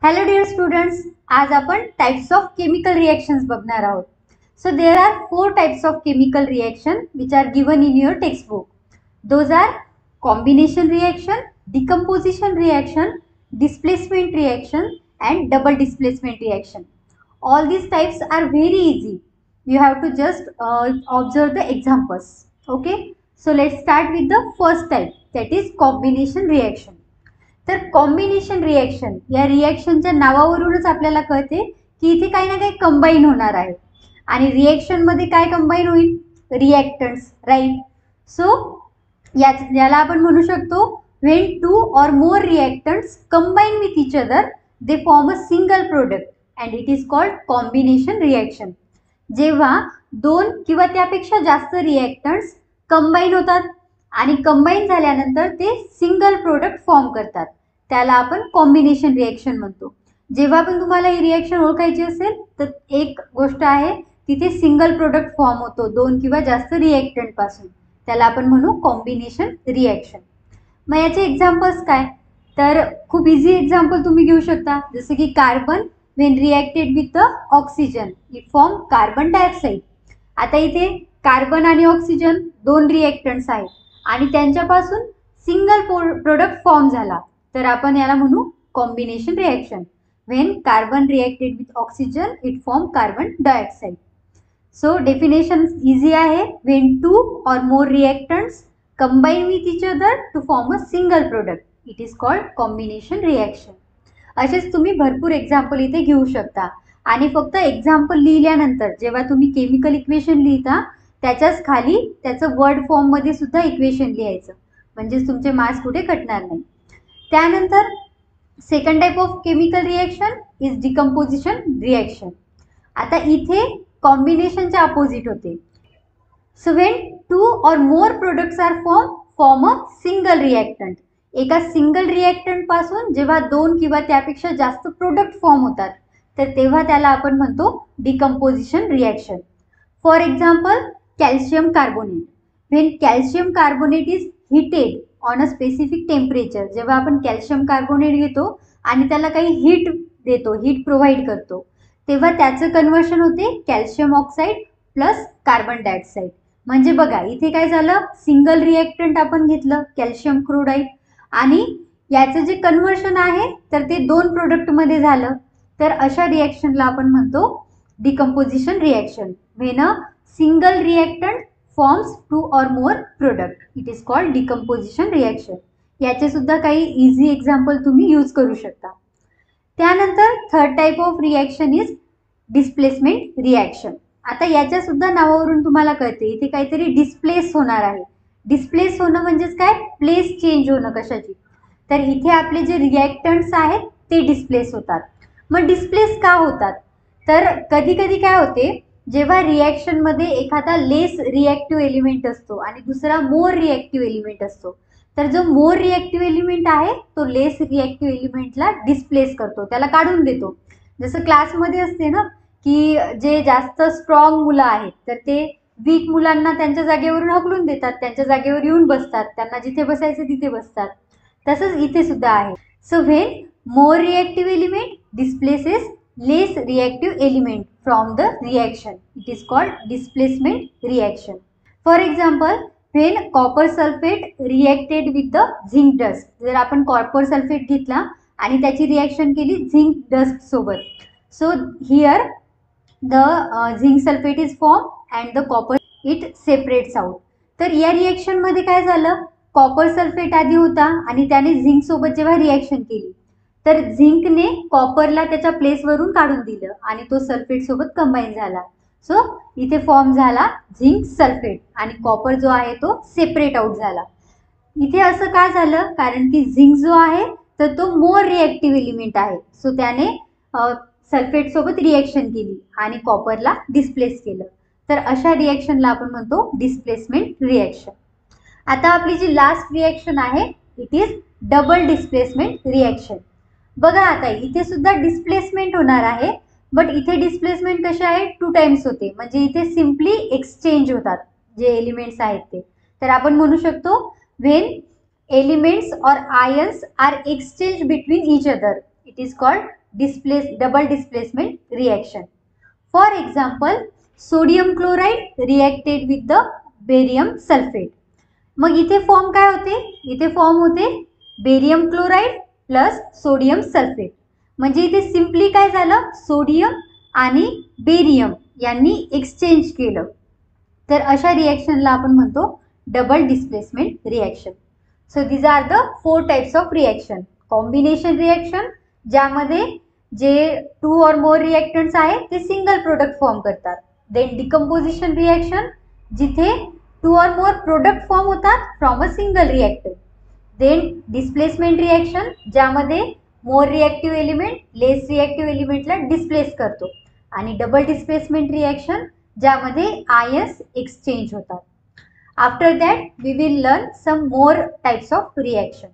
Hello dear students, आज आपण types of chemical reactions बघणार आहोत. So there are 4 types of chemical reaction which are given in your textbook. Those are combination reaction, decomposition reaction, displacement reaction and double displacement reaction. All these types are very easy. You have to just observe the examples. Okay. So let's start with the first type, that is combination reaction. तर combination reaction या रिएक्शनच्या नावावरूनच आपल्याला कळते की इथे काही ना काही कंबाईन होणार आहे आणि रिएक्शन मध्ये काय कंबाईन होईल, रिएक्टंट्स, राईट. सो याला आपण म्हणू शकतो when two or more reactants combine with each other they form a single product and it is called combination reaction. जेव्हा दोन किंवा त्यापेक्षा जास्त रिएक्टंट्स कंबाईन होतात आणि कंबाईन झाल्यानंतर ते सिंगल प्रोडक्ट फॉर्म करतात त्याला आपण कॉम्बिनेशन रिएक्शन म्हणतो. जेव्हा पण तुम्हाला ही रिएक्शन ओळखायची असेल तर एक गोष्ट आहे, तिथे सिंगल प्रोडक्ट फॉर्म होतो दोन किंवा जास्त रिएक्टंट पासून, त्याला आपण म्हणू कॉम्बिनेशन रिएक्शन. मग याचे एक्झाम्पल्स काय, तर खूप इझी एक्झाम्पल तुम्ही घेऊ शकता, जसं की carbon when reacted with oxygen it form carbon dioxide. आता इथे कार्बन आणि ऑक्सिजन दोन रिएक्टंट्स आहेत आणि त्यांच्यापासून सिंगल प्रोडक्ट फॉर्म झाला तर आपण याला म्हणू combination reaction. When carbon reacted with oxygen it form carbon dioxide. So definition easy आहे, when two or more reactants combine with each other to form a single product it is called combination reaction. असेच तुम्ही भरपूर example इथे घेऊ शकता आणि फक्त example लिहिल्यानंतर जेव्हा तुम्ही केमिकल इक्वेशन लिहिता त्याच्याच खाली त्याचं वर्ड फॉर्म मध्ये सुद्धा इक्वेशन लिहायचं, म्हणजे तुमचे मार्क्स कुठे कटणार नाही. त्यानंतर second type of chemical reaction is decomposition reaction. आता इथे कॉम्बिनेशनच्या अपोजिट होते. So when two or more products are form a single reactant. एका सिंगल रिएक्टंट पासून जेव्हा दोन किंवा त्यापेक्षा जास्त प्रोडक्ट फॉर्म होतात तर तेव्हा त्याला आपण म्हणतो decomposition reaction. For example calcium carbonate. When calcium carbonate is heated on a specific temperature, जेव्हा आपण कॅल्शियम कार्बोनेट घेतो आणि त्याला काही हीट देतो, हीट प्रोव्हाइड करतो, तेव्हा त्याचं कन्वर्शन होते calcium oxide plus carbon dioxide. म्हणजे बघा इथे काय झालं, सिंगल रिएक्टंट आपण घेतलं कॅल्शियम क्लोराईड आणि याचं जे कन्वर्शन आहे तर ते दोन प्रोडक्टमध्ये झालं, तर अशा रिएक्शनला आपण म्हणतो decomposition reaction. When a single reactant forms two or more product it is called decomposition reaction. याचे सुद्धा काही इझी एक्झाम्पल तुम्ही यूज करू शकता. त्यानंतर third type of reaction is displacement reaction. आता याच्या सुद्धा नावावरून तुम्हाला कळते इथे काहीतरी डिस्प्लेस होणार आहे. डिस्प्लेस होणं म्हणजेच काय, प्लेस चेंज होणं कशाची, तर इथे आपले जे रिएक्टंट्स आहेत ते डिस्प्लेस होतात. मग डिस्प्लेस का होतात, तर कधी कधी काय होते, जेव्हा रिएक्शन मध्ये एखादा लेस रिएक्टिव्ह एलिमेंट असतो आणि दुसरा मोर रिएक्टिव्ह एलिमेंट असतो, तर जो मोर रिएक्टिव्ह एलिमेंट आहे तो लेस रिएक्टिव्ह एलिमेंटला डिस्प्लेस करतो, त्याला काढून देतो. जसं क्लासमध्ये असते ना की जे जास्त स्ट्रॉंग मुलं आहेत तर ते वीक मुलांना त्यांच्या जागेवरून हकलून देतात, त्यांच्या जागेवर येऊन बसतात, त्यांना जिथे बसायचं तिथे बसतात. तसंच इथे सुद्धा आहे. So when more reactive element displaces less reactive element from the reaction it is called displacement reaction. For example, when copper sulfate reacted with the zinc dust, जर आपण कॉपर सल्फेट घेतला आणि त्याची रिएक्शन केली झिंक डस्ट सोबत, so here the zinc sulfate is formed and the copper it separates out. तर या reaction मध्ये काय झालं, कॉपर सल्फेट आधी होता आणि त्याने झिंक सोबत जेव्हा रिएक्शन केली तर झिंकने कॉपरला त्याच्या प्लेसवरून काढून दिलं आणि तो सल्फेट सोबत कंबाईन झाला. सो इथे फॉर्म झाला झिंक सल्फेट आणि कॉपर जो आहे तो सेपरेट आउट झाला. इथे असं का झालं, कारण की झिंक जो आहे तर तो मोर रिएक्टिव्ह एलिमेंट आहे, सो त्याने सल्फेट सोबत रिएक्शन केली आणि कॉपरला डिस्प्लेस केलं, तर अशा रिएक्शनला आपण म्हणतो डिस्प्लेसमेंट रिएक्शन. आता आपली जी लास्ट रिएक्शन आहे it is double displacement reaction. बघा आता इथे सुद्धा डिस्प्लेसमेंट होणार आहे, बट इथे डिस्प्लेसमेंट कसे आहे, टू टाइम्स होते, म्हणजे इथे सिम्पली एक्सचेंज होतात जे एलिमेंट्स आहेत ते. तर आपण म्हणू शकतो when elements or ions are exchange between each other it is called double displacement reaction. For example sodium chloride reacted with the barium sulphate. मग इथे फॉर्म काय होते? इथे फॉर्म होते barium chloride plus sodium sulphate. म्हणजे इथे simply काय झालं, सोडियम आणि बेरियम यांनी एक्सचेंज केलं. तर अशा रिएक्शनला आपण म्हणतो double displacement reaction. So these are the 4 types of reaction. Combination reaction ज्यामध्ये जे 2 और मोर रिएक्टंट्स आहेत ते सिंगल प्रोडक्ट फॉर्म करतात. देन डिकम्पोजिशन रिएक्शन जिथे 2 और मोर प्रोडक्ट फॉर्म होतात from a single reactor. Then displacement reaction ज्यामध्ये more reactive element less reactive एलिमेंटला displace करतो. आणि डबल डिस्प्लेसमेंट रिएक्शन ज्यामध्ये आयन्स एक्सचेंज होतात. After that we will learn some more types of reaction.